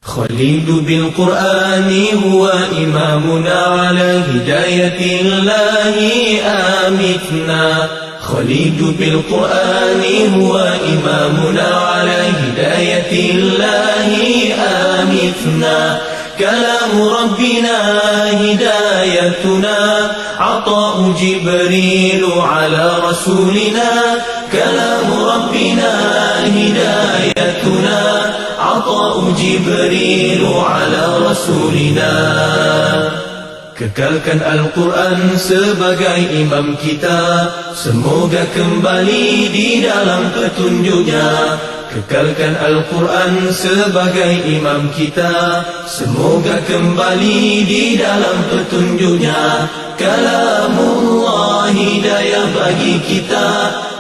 خليل بالقرآن هو إمامنا على هداية الله آمتنا. خليل بالقرآن هو إمامنا على هداية الله آمتنا. كلام ربنا هدايتنا، عطاء جبريل على رسولنا. كلام ربنا هدايتنا، عطاء جبريل على رسولنا. Kekalkan Al-Quran sebagai imam kita, semoga kembali di dalam petunjuknya. Kekalkan Al-Quran sebagai imam kita, semoga kembali di dalam petunjuknya. Kalamullah hidayah bagi kita,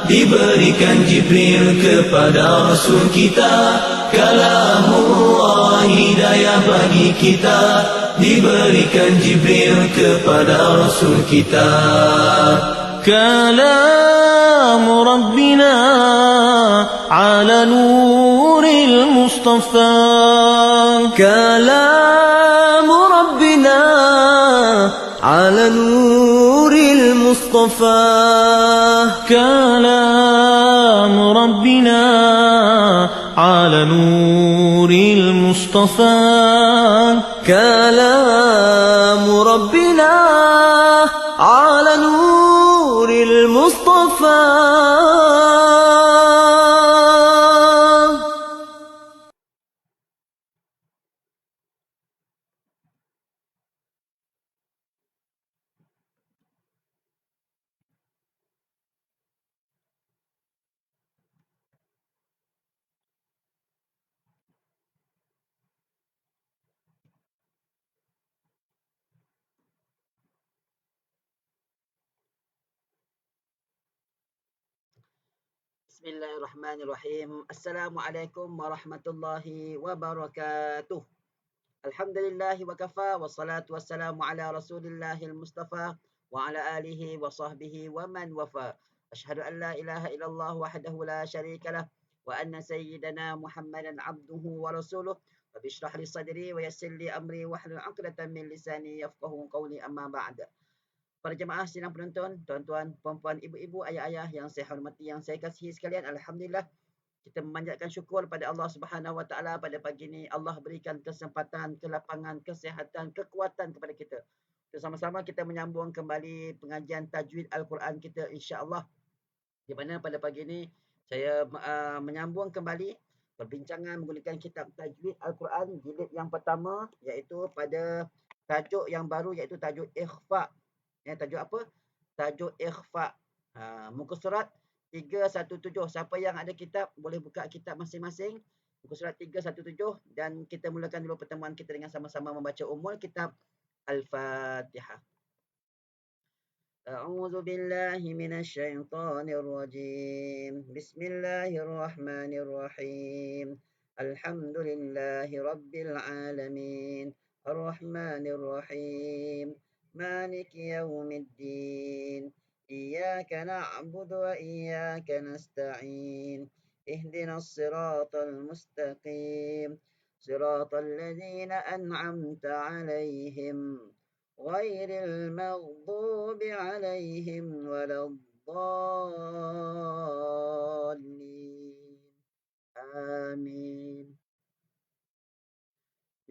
diberikan Jibril kepada Rasul kita. Kalamullah hidayah bagi kita, diberikan Jibril kepada Rasul kita. كلام ربنا على نور المصطفى. كلام ربنا على نور المصطفى. كلام ربنا على نور المصطفى. كلام ربنا على نور المصطفى. Bismillahirrahmanirrahim. Assalamualaikum warahmatullahi wabarakatuh. Alhamdulillahi wa kafa, wassalatu wassalamu ala rasulillahil mustafa wa ala alihi wa sahbihi wa man wafa. Ashhadu an la ilaha illallah wahdahu la syarika lah wa anna sayyidana Muhammadan abduhu wa rasuluh. Rabbi shrah li sadri wa yassir li amri wahlul 'uqdatam min lisani yafqahu qawli, amma ba'd. Para jemaah sidang penonton, tuan-tuan, puan-puan, ibu-ibu, ayah-ayah yang saya hormati, yang saya kasihi sekalian, alhamdulillah kita memanjatkan syukur pada Allah Subhanahu Wa Taala pada pagi ini. Allah berikan kesempatan, kelapangan, kesihatan, kekuatan kepada kita. Bersama-sama kita menyambung kembali pengajian tajwid Al-Quran kita, insya-Allah. Di mana pada pagi ini saya menyambung kembali perbincangan menggunakan kitab tajwid Al-Quran jilid yang pertama, iaitu pada tajuk yang baru, iaitu tajuk ikhfa. Tajuk apa? Tajuk ikhfa. Muka surat 317. Siapa yang ada kitab boleh buka kitab masing-masing. Muka surat 317, dan kita mulakan dulu pertemuan kita dengan sama-sama membaca ummul kitab Al-Fatihah. A'udzu billahi minasy syaithanir rajim. Bismillahirrahmanirrahim. Alhamdulillahi rabbil alamin. Ar-Rahmanir Rahim. مالك يوم الدين. إياك نعبد وإياك نستعين. اهدنا الصراط المستقيم. صراط الذين أنعمت عليهم غير المغضوب عليهم ولا الضالين. آمين.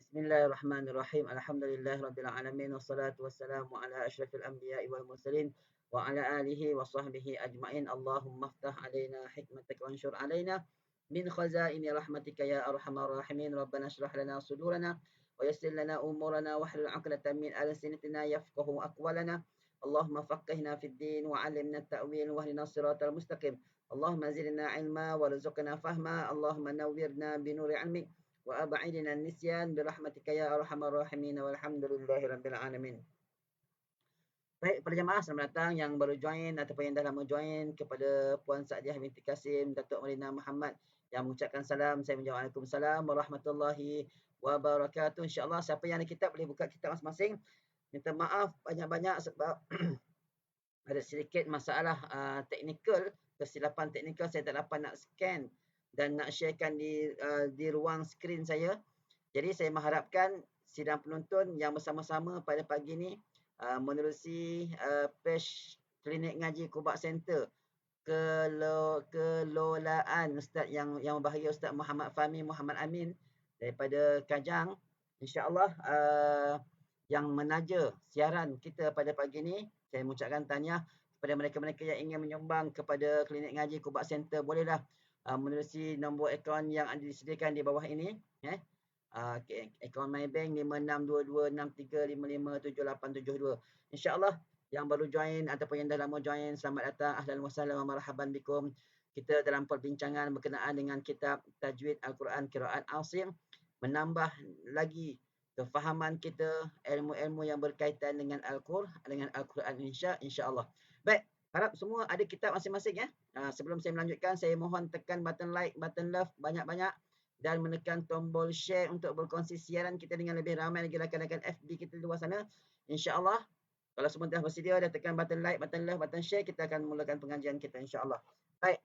Bismillahirrahmanirrahim. Alhamdulillahirabbil alamin, wassalatu wassalamu ala asyrafil anbiya'i wal mursalin wa ala alihi wa sahbihi ajma'in. Allahumma iftah alaina hikmataka wa anshur alaina min khazaini rahmatika ya arhamar rahimin. Rabbana shrah lana sudurana wa yassir lana umurana wahlul 'uqdatam min alsinatina yafqahu aqwalana. Allahumma faqihna fid din wa 'allimna at-ta'wil wa ihdina siratal mustaqim. Allahumma zidna 'ilma warzuqna fahma. Allahumma nawwirna bi nuri 'ilmik wa ab'idna nisyan birahmatika ya arhamar rahimin, walhamdulillahirabbil alamin. Baik, para jemaah, selamat datang yang baru join ataupun yang dah lama join. Kepada Puan Saadiah binti Kasim, Datuk Marina Muhammad yang mengucapkan salam, saya menjawab Waalaikumsalam warahmatullahi wabarakatuh. InsyaAllah siapa yang ada kitab boleh buka kitab masing-masing. Minta maaf banyak-banyak sebab ada sedikit masalah teknikal, kesilapan teknikal. Saya tak dapat nak scan dan nak sharekan di ruang skrin saya. Jadi saya mengharapkan sidang penonton yang bersama-sama pada pagi ini menerusi page Klinik Ngaji Kubak Center kelolaan Ustaz yang berbahagia Ustaz Muhammad Fahmi Muhammad Amin daripada Kajang, insya-Allah yang menaja siaran kita pada pagi ini, saya mengucapkan tahniah kepada mereka-mereka yang ingin menyumbang kepada Klinik Ngaji Kubak Center, bolehlah menerusi nombor akaun yang ada disediakan di bawah ini, akaun Maybank 562263557872. Insya-Allah yang baru join ataupun yang dah lama join, selamat datang, ahlan wa sahlan wa marhaban bikum. Kita dalam perbincangan berkenaan dengan kitab Tajwid Al-Quran Qiraat Asim, menambah lagi kefahaman kita ilmu-ilmu yang berkaitan dengan Al-Quran insya-Allah. Baik, harap semua ada kitab masing-masing ya. Sebelum saya melanjutkan, saya mohon tekan button like, button love banyak-banyak dan menekan tombol share untuk berkongsi siaran kita dengan lebih ramai lagi rakan-rakan FB kita di luar sana. Insya-Allah kalau semua dah bersedia, dah tekan button like, button love, button share, kita akan mulakan pengajian kita insya-Allah. Baik.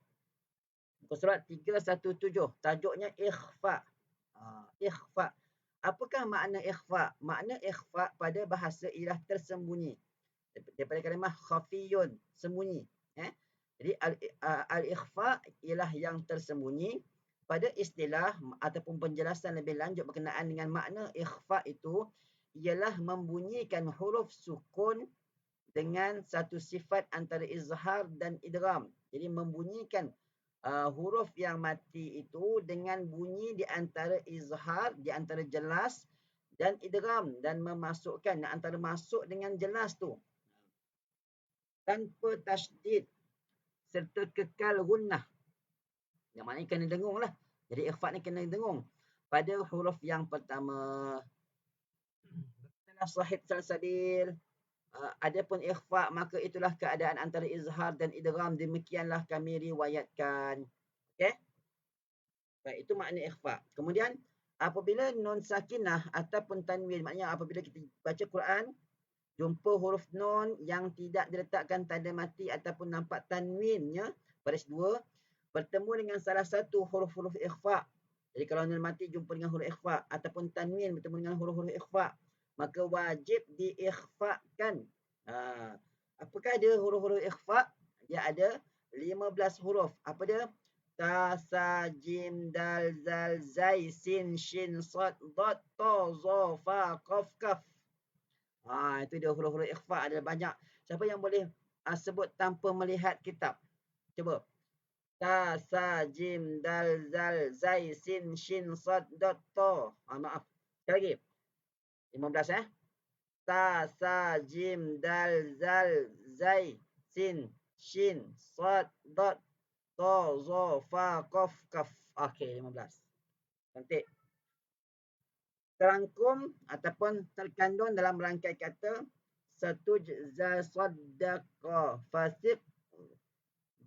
Muka surat 317, tajuknya ikhfa. Ikhfa. Apakah makna ikhfa? Makna ikhfa pada bahasa ialah tersembunyi. Daripada kalimah khafiyun, sembunyi. Jadi al-ikhfa ialah yang tersembunyi. Pada istilah ataupun penjelasan lebih lanjut berkenaan dengan makna ikhfa itu ialah membunyikan huruf sukun dengan satu sifat antara izhar dan idgham. Jadi membunyikan huruf yang mati itu dengan bunyi di antara izhar, di antara jelas, dan idgham, dan memasukkan antara masuk dengan jelas tu tanpa tasydid serta kekal gunnah. Yang maknanya kena dengung lah. Jadi ikhfa ni kena dengung pada huruf yang pertama. Setelah Sahih Salsabil, adapun ikhfa maka itulah keadaan antara izhar dan idgham, demikianlah kami riwayatkan. Okey? Baik, itu makna ikhfa. Kemudian apabila nun sakinah ataupun tanwin, maknanya apabila kita baca Quran jumpa huruf nun yang tidak diletakkan tanda mati ataupun nampak tanwinnya, baris 2, bertemu dengan salah satu huruf-huruf ikhfa. Jadi kalau nun mati jumpa dengan huruf ikhfa ataupun tanwin bertemu dengan huruf-huruf ikhfa, maka wajib diikhfakan. Apakah dia huruf-huruf ikhfa? Dia ada 15 huruf. Apa dia? Ta, sa, jim, dal, zal, zai, sin, shin, sad, dad, ta, za, fa, qaf, kaf. Itu dia huruf-huruf ikhfa, ada banyak. Siapa yang boleh sebut tanpa melihat kitab? Cuba. Ta, sa, jim, dal, zal, zai, sin, shin, sad, dad, ta. Maaf. Sekali lagi. 15 Ta, sa, jim, dal, zal, zai, sin, shin, sad, dad, ta, za, fa, qaf, kaf. Okey, 15. Cantik. Terangkum ataupun terkandung dalam rangkai kata satujza saddaqa fasiq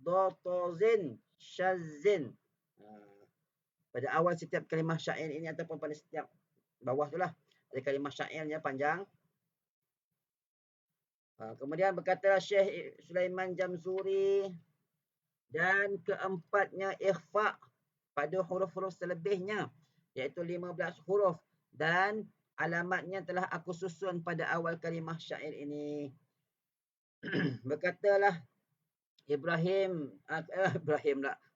dotozin syazin. Pada awal setiap kalimah syair ini ataupun pada setiap bawah itulah ada kalimah syairnya panjang. Kemudian berkata Syekh Sulaiman Jamzuri, dan keempatnya ikhfa pada huruf-huruf selebihnya, iaitu 15 huruf, dan alamatnya telah aku susun pada awal kalimah syair ini. Berkatalah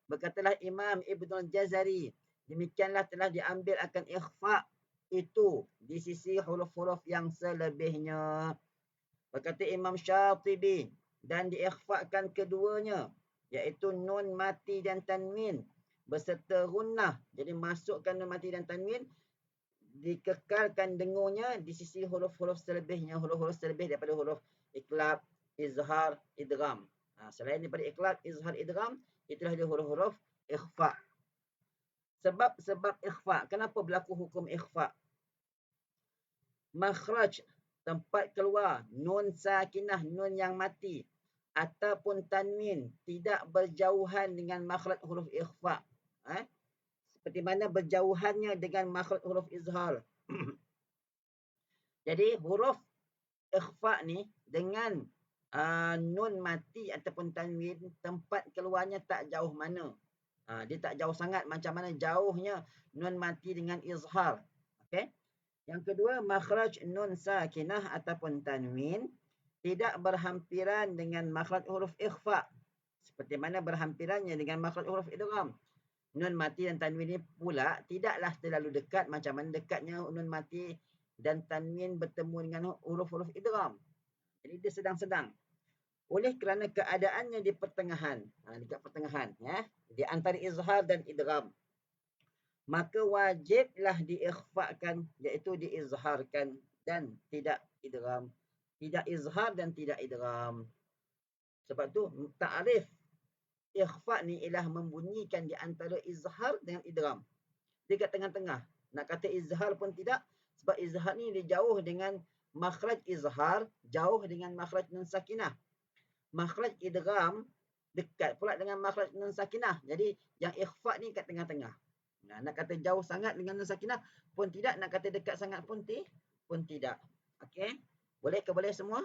berkatalah Imam Ibnul Jazari, demikianlah telah diambil akan ikhfa itu di sisi huruf-huruf yang selebihnya. Berkata Imam Syatibi, dan diikhfakan keduanya, iaitu nun mati dan tanwin beserta gunnah. Jadi masukkan nun mati dan tanwin, dikekalkan dengungnya di sisi huruf-huruf selebihnya, huruf-huruf selebih daripada huruf iqlab, izhar, idgham. Selain daripada iqlab, izhar, idgham, itulah dia huruf-huruf ikhfa. Sebab ikhfa, kenapa berlaku hukum ikhfa? Makhraj, tempat keluar nun sakinah, nun yang mati, ataupun tanwin tidak berjauhan dengan makhraj huruf ikhfa. Seperti mana berjauhannya dengan makhraj huruf izhar. Jadi huruf ikhfa ni dengan nun mati ataupun tanwin, tempat keluarnya tak jauh mana. Dia tak jauh sangat, macam mana jauhnya nun mati dengan izhar. Okey. Yang kedua, makhraj nun sakinah ataupun tanwin tidak berhampiran dengan makhraj huruf ikhfa. Seperti mana berhampirannya dengan makhraj huruf idgham. Nun mati dan tanwin ini pula tidaklah terlalu dekat macam mana dekatnya nun mati dan tanwin bertemu dengan huruf-huruf idgham. Jadi dia sedang-sedang. Oleh kerana keadaannya di pertengahan, dekat pertengahan, ya, di antara izhar dan idgham, maka wajiblah diikhfakan, iaitu diizharkan dan tidak idgham. Tidak izhar dan tidak idgham. Sebab tu ta'rif ikhfa ni ialah membunyikan di antara izhar dengan idgham. Dia kat tengah-tengah. Nak kata izhar pun tidak, sebab izhar ni dia jauh dengan makhraj izhar, jauh dengan makhraj nun sakinah. Makhraj idgham dekat pula dengan makhraj nun sakinah. Jadi yang ikhfa ni kat tengah-tengah. Nak kata jauh sangat dengan nun sakinah pun tidak, nak kata dekat sangat pun tidak. Okey. Boleh ke boleh semua?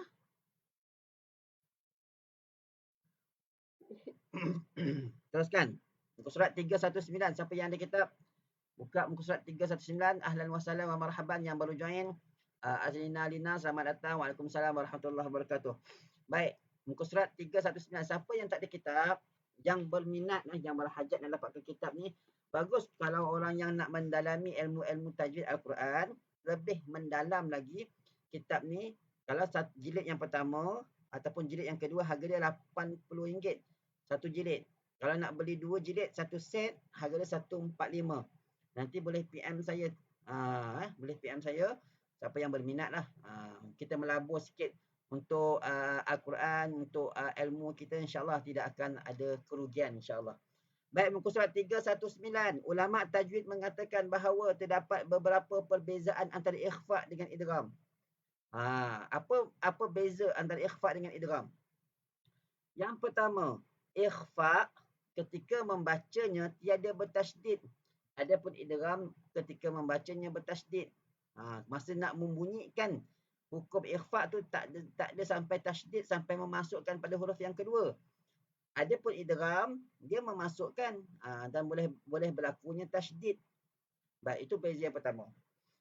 Teruskan. Muka surat 319. Siapa yang ada kitab, buka muka surat 319. Ahlan wa salam wa marhaban yang baru join. Azlina Lina, selamat datang. Waalaikumsalam warahmatullahi wabarakatuh. Baik. Muka surat 319. Siapa yang tak ada kitab, yang berminat, yang berhajat nak dapatkan kitab ni, bagus kalau orang yang nak mendalami ilmu-ilmu tajwid Al-Quran, lebih mendalam lagi kitab ni. Kalau jilid yang pertama ataupun jilid yang kedua, harga dia RM80. Satu jilid. Kalau nak beli 2 jilid, satu set, harga dia RM145. Nanti boleh PM saya. Boleh PM saya. Siapa yang berminat lah. Kita melabur sikit untuk Al-Quran, untuk ilmu kita, insyaAllah tidak akan ada kerugian, insyaAllah. Baik, muka surat 319. Ulama' tajwid mengatakan bahawa terdapat beberapa perbezaan antara ikhfa' dengan idgham. Apa beza antara ikhfa' dengan idgham? Yang pertama, ikhfa' ketika membacanya tiada bertasydid. Adapun idgham ketika membacanya bertasydid. Masa nak membunyikan hukum ikhfa' tu tak ada sampai tasydid, sampai memasukkan pada huruf yang kedua. Adapun idgham, dia memasukkan dan boleh berlakunya tasydid. Baik, itu beza yang pertama.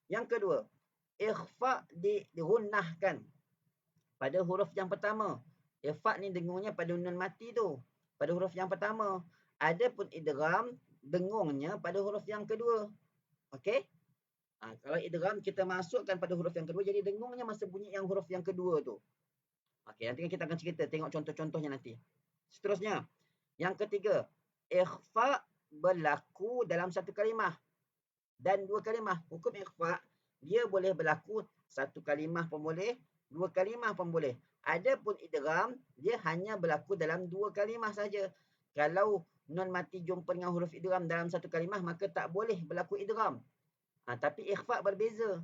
Yang kedua, ikhfa' dirunnahkan pada huruf yang pertama. Ikhfa' ni dengungnya pada nun mati tu, pada huruf yang pertama. Adapun idgham, dengungnya pada huruf yang kedua. Okey? Kalau idgham kita masukkan pada huruf yang kedua, jadi dengungnya masa bunyi yang huruf yang kedua tu. Okey, nanti kita akan cerita, tengok contoh-contohnya nanti. Seterusnya, yang ketiga, ikhfa' berlaku dalam satu kalimah dan dua kalimah. Hukum ikhfa' dia boleh berlaku satu kalimah pun boleh, dua kalimah pun boleh. Adapun idgham, dia hanya berlaku dalam dua kalimah saja. Kalau nun mati jumpa dengan huruf idgham dalam satu kalimah, maka tak boleh berlaku idgham. Tapi ikhfa' berbeza.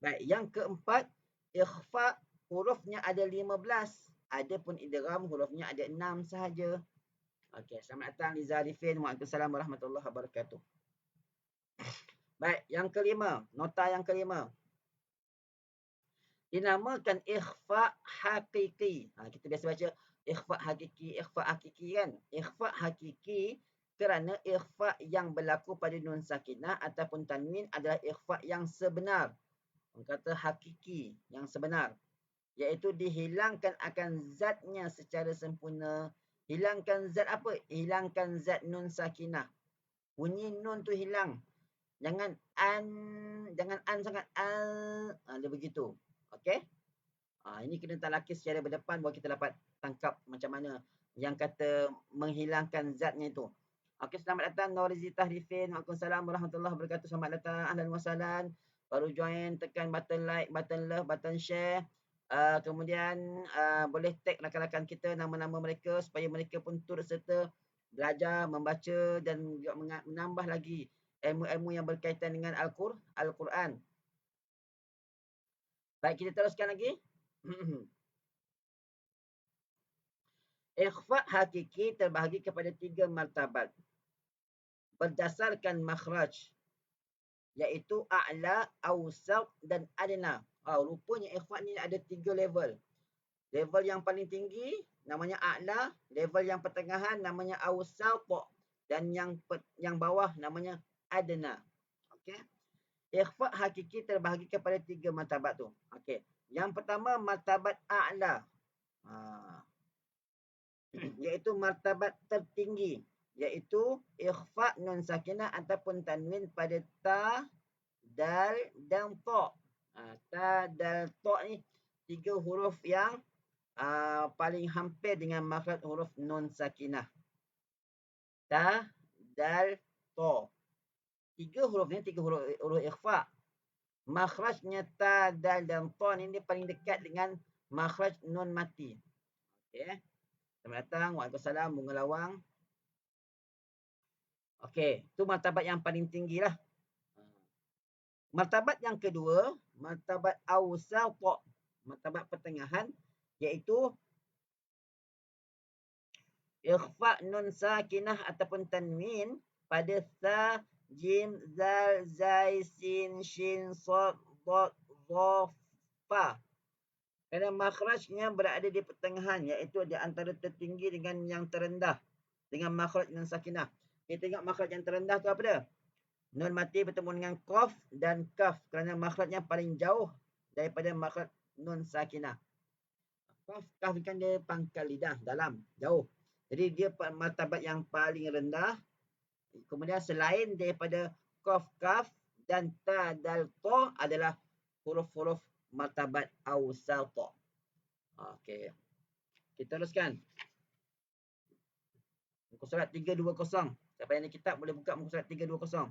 Baik, yang keempat, ikhfa' hurufnya ada 15. Adapun idgham hurufnya ada 6 sahaja. Okey, selamat datang Liza Arifin. Waalaikumsalam warahmatullahi wabarakatuh. Baik, yang kelima, nota yang kelima. Dinamakan ikhfa' hakiki. Kita biasa baca ikhfa' hakiki kan. Ikhfa' hakiki kerana ikhfa' yang berlaku pada nun sakinah ataupun tanwin adalah ikhfa' yang sebenar. Orang kata hakiki, yang sebenar. Iaitu dihilangkan akan zatnya secara sempurna. Hilangkan zat apa? Hilangkan zat nun sakinah. Bunyi nun tu hilang. Jangan an sangat dia begitu. Okey? Ini kena talakis secara berdepan bahawa kita dapat tangkap macam mana yang kata menghilangkan zatnya itu. Okey, selamat datang Norizi Tahrifin. Waalaikumsalam warahmatullahi wabarakatuh. Selamat datang. Ahlan wa sahlan. Baru join, tekan button like, button love, button share. Kemudian boleh tag rakan-rakan kita, nama-nama mereka supaya mereka pun turut serta belajar, membaca dan juga menambah lagi ilmu-ilmu yang berkaitan dengan Al-Quran. Baik, kita teruskan lagi. Ikhfa' hakiki terbahagi kepada 3 martabat. Berdasarkan makhraj, iaitu a'la, awsat dan adna. Rupanya ikhfa' ni ada 3 level. Level yang paling tinggi namanya a'la, level yang pertengahan namanya awsat dan yang bawah namanya adna. Okey. Ikhfa hakiki terbahagi kepada 3 martabat tu. Okey. Yang pertama martabat a'la. Iaitu martabat tertinggi, iaitu ikhfa nun sakinah ataupun tanwin pada ta, dal dan ta. Ta, dal, ta ni 3 huruf yang paling hampir dengan makhraj huruf nun sakinah. Ta, dal, ta. 3 huruf ni 3 huruf ikhfa. Makhrajnya ta, dal dan ta ni dia paling dekat dengan makhraj nun mati. Okey. Selamat datang. Waalaikumsalam. Bunga lawang. Okey. Itu martabat yang paling tinggi lah. Martabat yang kedua, martabat awsata. Martabat pertengahan. Iaitu ikhfa nun sakinah ataupun tanwin pada sa, jim, zal, zai, sin, shin, sad, dad, dha, fa. Kerana makhrajnya berada di pertengahan, iaitu di antara tertinggi dengan yang terendah. Dengan makhraj nun sakinah. Kita tengok makhraj yang terendah tu apa dia? Nun mati bertemu dengan qaf dan kaf. Kerana makhrajnya paling jauh daripada makhraj nun sakinah. Kaf kan dia pangkal lidah, dalam, jauh. Jadi dia martabat yang paling rendah. Kemudian selain daripada qaf, kaf dan ta, dal, ta adalah huruf-huruf martabat awsata. Okey. Kita teruskan. Muka surat 320. Siapa yang ada kitab boleh buka muka surat 320.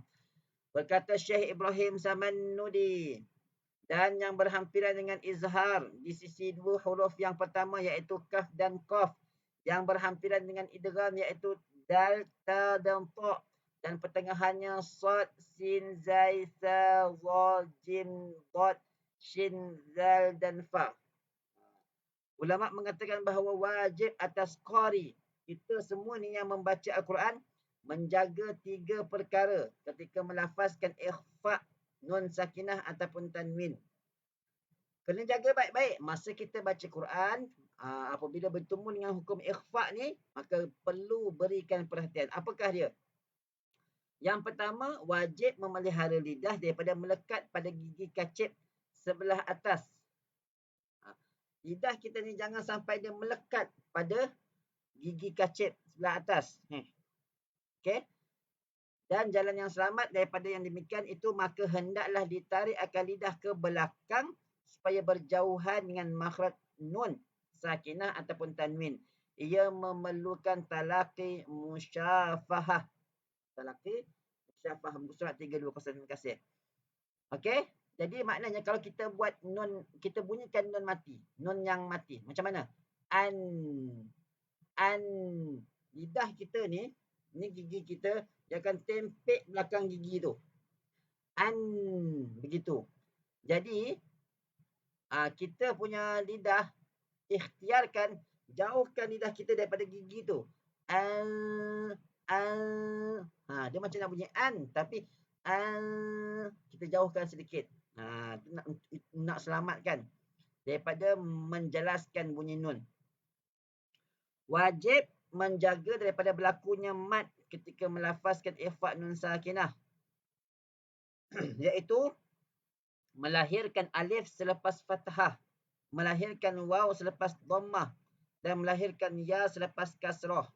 Berkata Syekh Ibrahim Samannudi, dan yang berhampiran dengan izhar di sisi 2 huruf yang pertama iaitu kaf dan qaf, yang berhampiran dengan idgham iaitu dal, ta dan ta, dan pertengahannya sad, sin, zai, sa, za, jim, dad, shin, zal dan fa. Ulama mengatakan bahawa wajib atas qari, kita semua ni yang membaca Al-Quran, menjaga 3 perkara ketika melafazkan ikhfa nun sakinah ataupun tanwin. Kena jaga baik-baik masa kita baca Quran. Apabila bertemu dengan hukum ikhfa ni, maka perlu berikan perhatian. Apakah dia? Yang pertama, wajib memelihara lidah daripada melekat pada gigi kacip sebelah atas. Lidah kita ni jangan sampai dia melekat pada gigi kacip sebelah atas. Okey. Dan jalan yang selamat daripada yang demikian itu, maka hendaklah ditarik akal lidah ke belakang supaya berjauhan dengan makhraj nun sakinah ataupun tanwin. Ia memerlukan talaqi musyafahah. Talaqi musyafahah. Surat 320. Terima kasih. Okey. Jadi maknanya kalau kita buat nun, kita bunyikan nun mati. Nun yang mati. Macam mana? An. Lidah kita ni gigi kita, dia akan tempek belakang gigi tu. An. Begitu. Jadi, kita punya lidah, ikhtiarkan, jauhkan lidah kita daripada gigi tu. Dia macam nak bunyi an, tapi kita jauhkan sedikit. Nak selamatkan daripada menjelaskan bunyi nun. Wajib menjaga daripada berlakunya mad ketika melafazkan ikhfa nun sakinah. Iaitu melahirkan alif selepas fathah, melahirkan waw selepas dhammah, dan melahirkan ya selepas kasrah.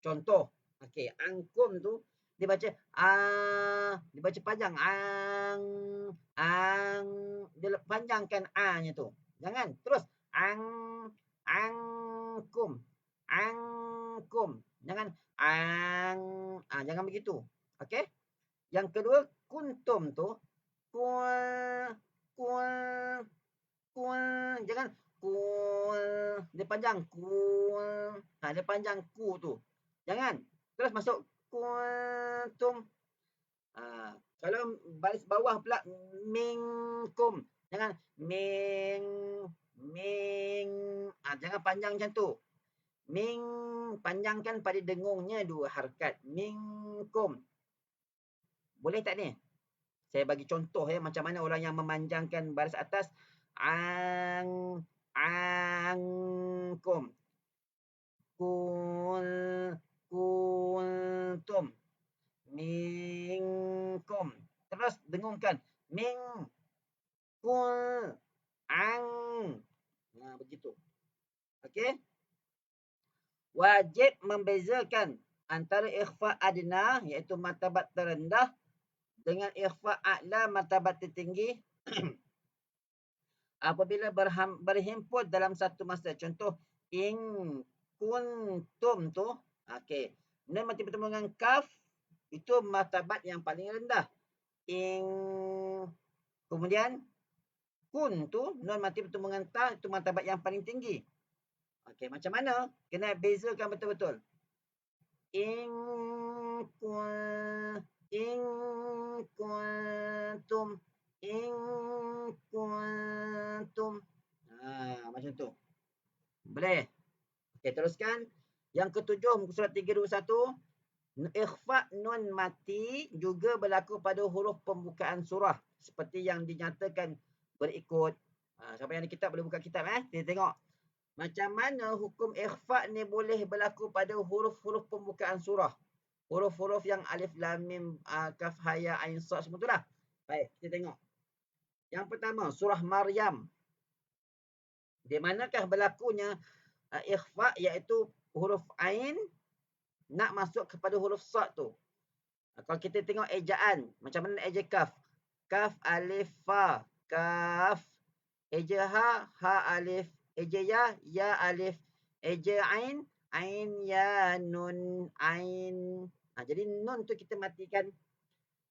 Contoh, okey, angkum tu dia baca dia baca panjang, dia panjangkan a-nya tu. Jangan terus angkum. Jangan jangan begitu. Okey? Yang kedua, kuntum tu jangan dia panjang dia panjang ku tu. Jangan. Terus masuk kuntum. Kalau baris bawah pula minkum. Jangan jangan panjang macam tu. Panjangkan pada dengungnya 2 harakat. Minkum. Boleh tak ni? Saya bagi contoh macam mana orang yang memanjangkan baris atas. Angkum. Kuntum. Minkum. Terus dengungkan. Min, kul, ang. Nah, begitu. Okey. Wajib membezakan antara ikhfa adna iaitu martabat terendah dengan ikhfa a'la martabat tertinggi apabila berhimpun dalam satu masa. Contoh in kuntum tu, okey. Nun mati bertemu dengan kaf itu martabat yang paling rendah. In kemudian kun tu nun mati bertemu dengan ta itu martabat yang paling tinggi. Okey, macam mana? Kena bezakan betul-betul. In kuntum macam tu. Boleh? Okey, teruskan. Yang ketujuh, muka surat 321. Ikhfa nun mati juga berlaku pada huruf pembukaan surah. Seperti yang dinyatakan berikut. Siapa yang ada kitab boleh buka kitab. Kita tengok. Macam mana hukum ikhfa ni boleh berlaku pada huruf-huruf pembukaan surah. Huruf-huruf yang alif, lam, mim, kaf, ha, ya, ain, sad semua itulah. Baik, kita tengok. Yang pertama, surah Maryam. Di manakah berlakunya ikhfa iaitu huruf ain nak masuk kepada huruf sad tu. Kalau kita tengok ejaan, macam mana eja kaf? Kaf, alif, fa, kaf. Eja ha, ha, alif. Eja ya, ya, alif. Eja ain, ain, ya, nun, ain. Jadi nun tu kita matikan.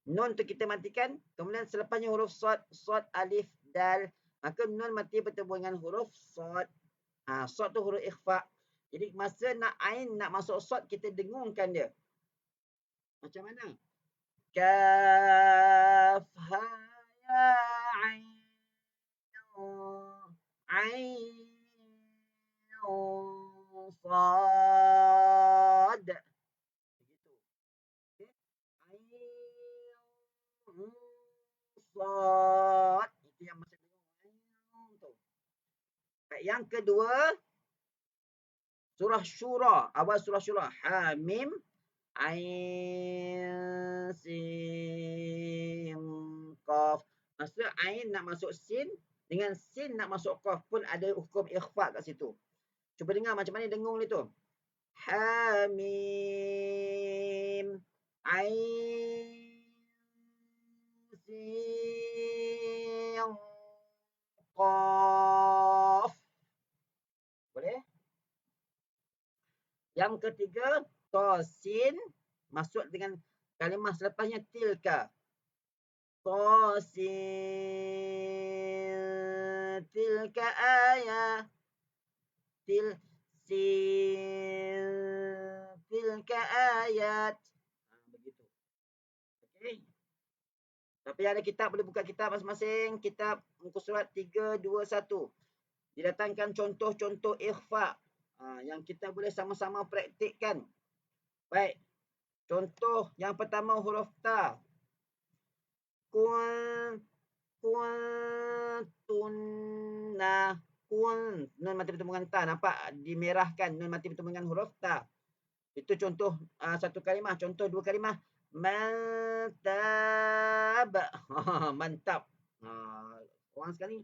Nun tu kita matikan. Kemudian selepasnya huruf sad, sad, alif, dal. Maka nun mati bertemu dengan huruf sad. Sad tu huruf ikhfa. Jadi masa nak ain, nak masuk sad, kita dengungkan dia. Macam mana? Kaf, ha, ya, ain. Ain, sad. Begitu. Okay. Ain, sad. Itu yang masuk dengung. Tu. Yang kedua, surah Syura. Awal surah Syura. Ha, mim, ain, sin, qaf. Masa ain nak masuk sin, dengan sin nak masuk qaf pun ada hukum ikhfa kat situ. Cuba dengar macam mana dengung ni tu. Ha, mim, ain, sin, qaf. Boleh? Yang ketiga, tosin masuk dengan kalimah selepasnya tilka. Tosin, tilka ayat. Tilka ayat. Begitu. Okey. Tapi ada kitab, boleh buka kitab masing-masing. Kitab muka surat 321. Didatangkan contoh-contoh ikhfa. Yang kita boleh sama-sama praktikkan. Baik. Contoh yang pertama huruf ta. Kuntunna. Kun. Nun mati bertemu dengan ta. Nampak dimerahkan. Nun mati bertemu dengan huruf ta. Itu contoh satu kalimah. Contoh dua kalimah. Mantab. Mantap. Orang sekali,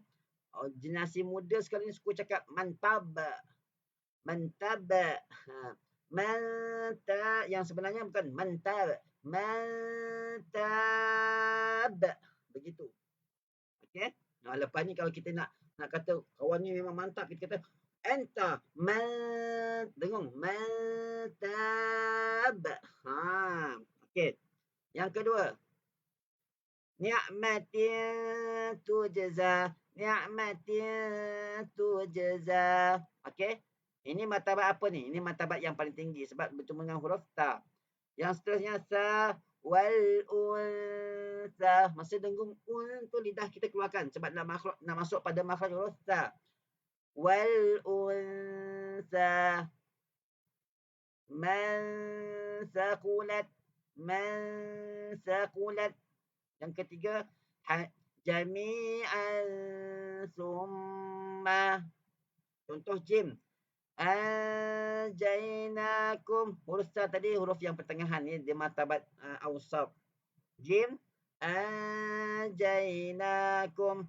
generasi muda sekali ni suka cakap mantab. Mantab. Mantab. Yang sebenarnya bukan mantab. Mantab. Begitu. Okey. Lepas ni kalau kita nak kata kawan ni memang mantap, kita kata anta dengung mantab. Okey. Yang kedua, ni'matin tujza. Ni'matin tujza. Okey. Ini martabat apa ni? Ini martabat yang paling tinggi sebab bertemu dengan huruf ta. Yang seterusnya sa wal unsa. Masa dengung un tu lidah kita keluarkan sebab nak masuk pada makhraj huruf ta. Wal unsa. Man saqulat. Man saqulat. Yang ketiga, jami'an summa. Contoh jim. Anjainakum. Huruf ta tadi huruf yang pertengahan ni dia martabat awsat. Jim Anjainakum.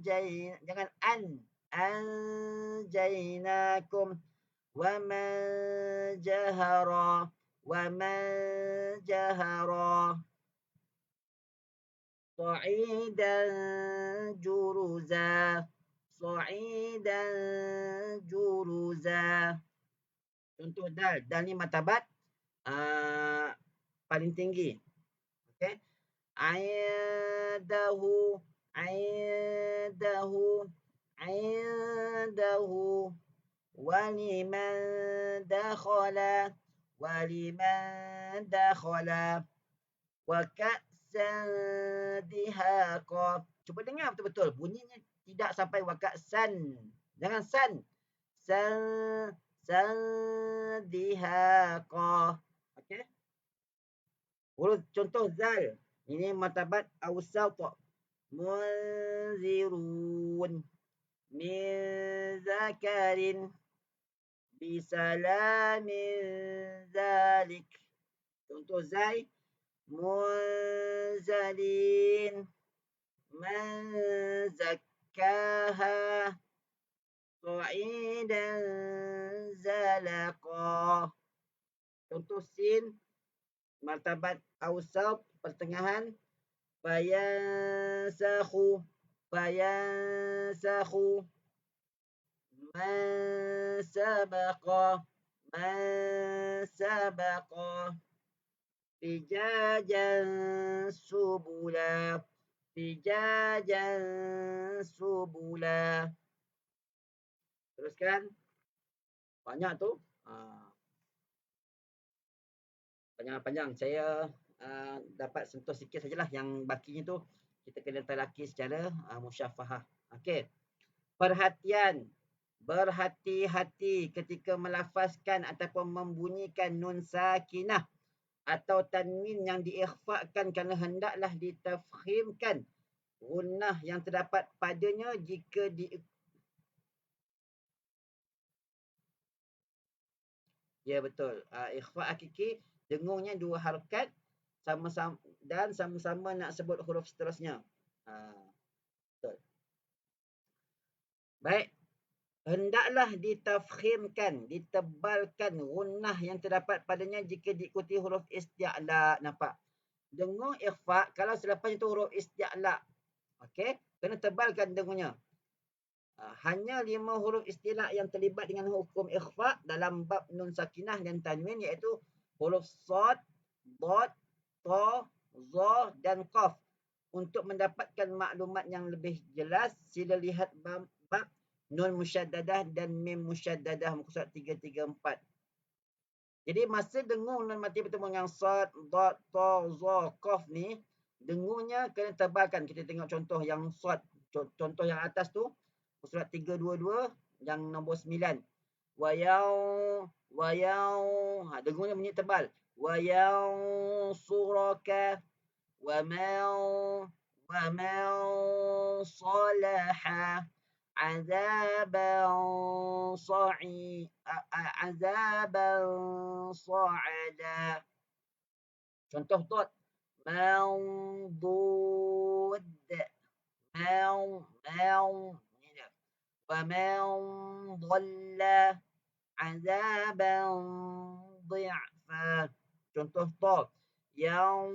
Jangan an. Anjainakum. Wa man jahara. Wa man jahara. Sa'idan juruza. Sa'idan juruza. Contoh dal. Dal ni martabat paling tinggi. Okey. Aindahu. Aindahu. Aindahu. Waliman dakhala. Waliman dakhala. Wa ka'san dihaqa. Cuba dengar betul-betul. Bunyinya tidak sampai wa ka'san. Jangan san. San dihaqa. Okey. Huruf contoh zal. Ini martabat awsat. Munzirun. Min zakarin. Bisalamin zalik. Contoh zai. Munzalin. Man zakkaha. Sa'idan zalaqa. Contoh sin. Martabat awsat, pertengahan. Fayansakhu. Fayansakhu. Man sabaqa. Man sabaqa. Fijajan subula. Fijajan subula. Teruskan. Banyak tu. Panjang-panjang. Saya dapat sentuh sikit sajalah. Yang bakinya tu kita kena talaki secara musyafahah. Okey. Perhatian. Berhati-hati ketika melafazkan ataupun membunyikan nun sakinah atau tanwin yang diikhfakan kerana hendaklah ditafkhimkan gunnah yang terdapat padanya jika ya betul. Ikhfa hakiki dengungnya dua harakat sama-sama dan sama-sama nak sebut huruf seterusnya. Betul. Baik. Hendaklah ditafkhimkan, ditebalkan gunnah yang terdapat padanya jika diikuti huruf isti'la. Nampak? Dengung ikhfa kalau selepas itu huruf isti'la. Okey? Kena tebalkan dengungnya. Hanya 5 huruf istilah yang terlibat dengan hukum ikhfa dalam bab nun sakinah dan tanwin, iaitu huruf sad, dad, ta, za dan qaf. Untuk mendapatkan maklumat yang lebih jelas, sila lihat bab nun musyaddadah dan mim musyaddadah muka surat 334. Jadi masa dengung nun mati bertemu dengan sad, dad, ta, za, qaf ni, dengungnya kena tebalkan. Kita tengok contoh yang sad, contoh yang atas tu. Surat 322 yang nombor 9. Dengungnya bunyi tebal. Wa yansuraka wa man salaha azaban sa'ada. Contoh dot. Mandud. وَمَنْ ضَلَّ عَذَابًا ضِعْفًا. Contoh ta. Yang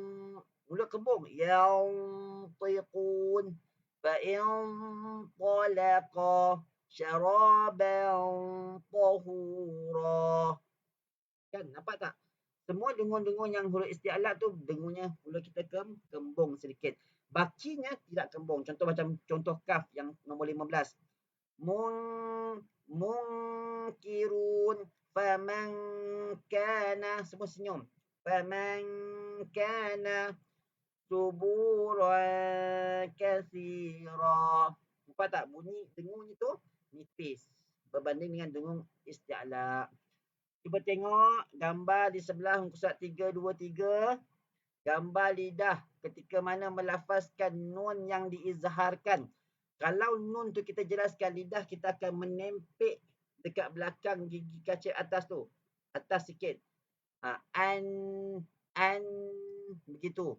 mulut kembung. يَنْطِقُونَ فَإِنْ طَلَقَا شَرَابًا طَهُورًا. Kan nampak tak? Semua dengung-dengung yang huruf isti'la tu dengungnya mula kita kembung sedikit. Bakinya tidak kembung. Contoh macam contoh kaf yang nombor 15. Munkirun faman kana, semua senyum. Faman kana suburan katsira. Nampak tak bunyi dengungnya tu nipis berbanding dengan dengung isti'la. Cuba tengok gambar di sebelah muka surat 323. Gambar lidah ketika mana melafazkan nun yang diizharkan. Kalau nun tu kita jelaskan, lidah kita akan menempik dekat belakang gigi kaca atas tu. Atas sikit. An, begitu.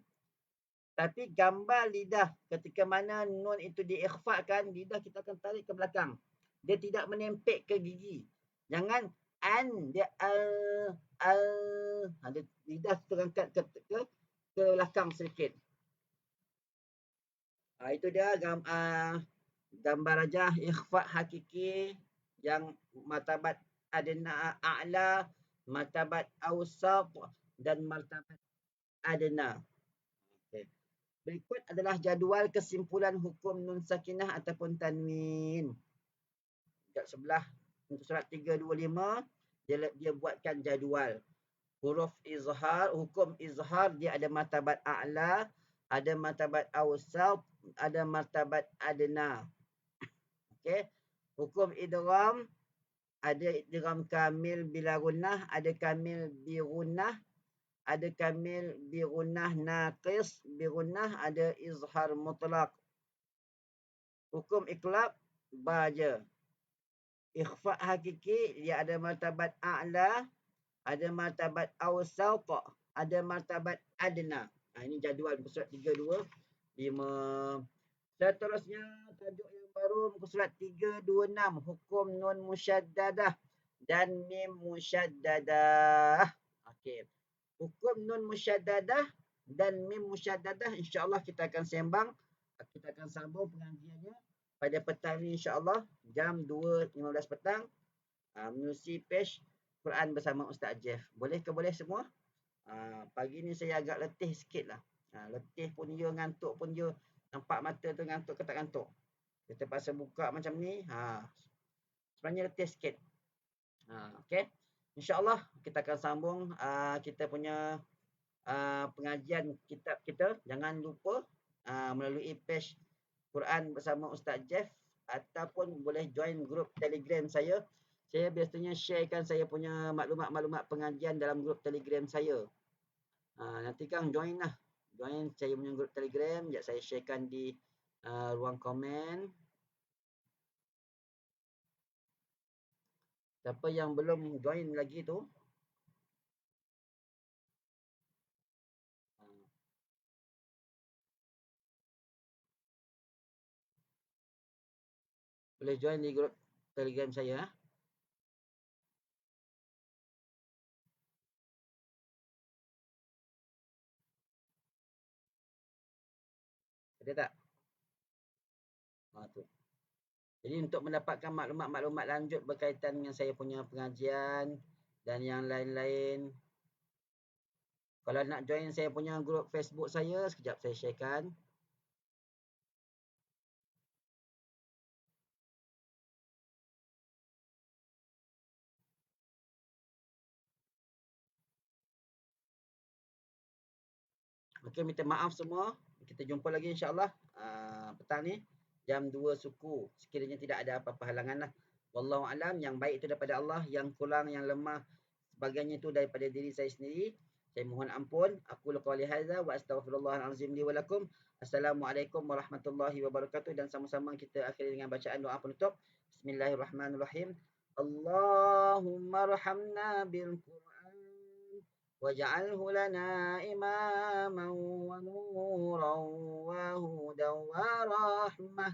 Tapi gambar lidah ketika mana nun itu diikhfakan, lidah kita akan tarik ke belakang. Dia tidak menempel ke gigi. Jangan an, dia al. Dia lidah terangkat ke belakang sedikit. Itu dia gambar rajah ikhfa hakiki yang martabat adna a'la, martabat awsat dan martabat adna. Okay. Berikut adalah jadual kesimpulan hukum nun sakinah ataupun tanwin. Dekat sebelah untuk surat 325 dia buatkan jadual. Huruf izhar, hukum izhar dia ada martabat a'la, ada martabat awsat, ada martabat adna. Okey. Hukum idgham ada idgham kamil bila gunnah, ada kamil bi gunnah, ada kamil bi gunnah naqis, bi gunnah, ada izhar mutlaq. Hukum iqlab baja. Ikhfa hakiki dia ada martabat a'la, ada martabat awsat, ada martabat adna. Ini jadual muka surat 325. Seterusnya tajuk yang baru muka surat 326, hukum nun musyaddadah dan mim musyaddadah. Okey. Hukum nun musyaddadah dan mim musyaddadah insya-Allah kita akan sembang, kita akan sambung pengajiannya pada petang ni insya-Allah jam 2.15 petang menerusi page Quran bersama Ustaz Jeff. Boleh ke boleh semua? Pagi ni saya agak letih sikitlah. Letih pun dia, ngantuk pun dia. Nampak mata tu ngantuk ke tak ngantuk. Kita pasal buka macam ni, sebenarnya letih sikit. Okey. InsyaAllah kita akan sambung kita punya pengajian kitab kita. Jangan lupa melalui page Quran bersama Ustaz Jeff ataupun boleh join grup Telegram saya. Saya biasanya sharekan saya punya maklumat-maklumat pengajian dalam grup Telegram saya. Nanti Kang join lah. Join saya punya grup Telegram. Sekejap saya sharekan di ruang komen. Siapa yang belum join lagi tu, boleh join di grup Telegram saya. Ada tak? Tu. Jadi untuk mendapatkan maklumat-maklumat lanjut berkaitan dengan saya punya pengajian dan yang lain-lain, kalau nak join saya punya grup Facebook saya, sekejap saya sharekan. Okey, minta maaf semua. Kita jumpa lagi insya-Allah petang ni jam 2 suku. Sekiranya tidak ada apa-apa halangan lah. Wallahu alam, yang baik itu daripada Allah, yang kurang, yang lemah sebagainya itu daripada diri saya sendiri. Saya mohon ampun. Aku qouli hadza wa astaghfirullahalazim li wa lakum. Assalamualaikum warahmatullahi wabarakatuh, dan sama-sama kita akhiri dengan bacaan doa penutup. Bismillahirrahmanirrahim. Allahumma arhamna bil Qur'an waj'alhu lana imaman wa nuran wa hudan wa rahmah.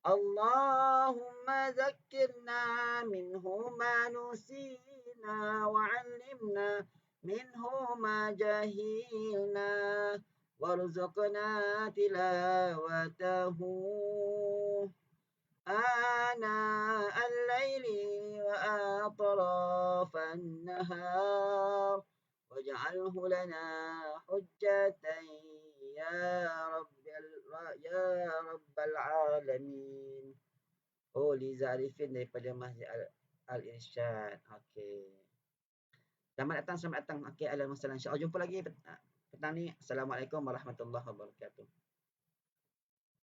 Allahumma zakkirna minhu ma nusina wa 'allimna minhu ma jahilna warzuqna tilawatahu ana al-laili wa atrafan nahar waj'alhu lana hujjatan ya rabbal alamin. Liza Arifin daripada Masjid Al-Irsyad. Okey. Selamat datang. Okey, ahlan wa sahlan. InsyaAllah jumpa lagi petang ni. Assalamualaikum warahmatullahi wabarakatuh.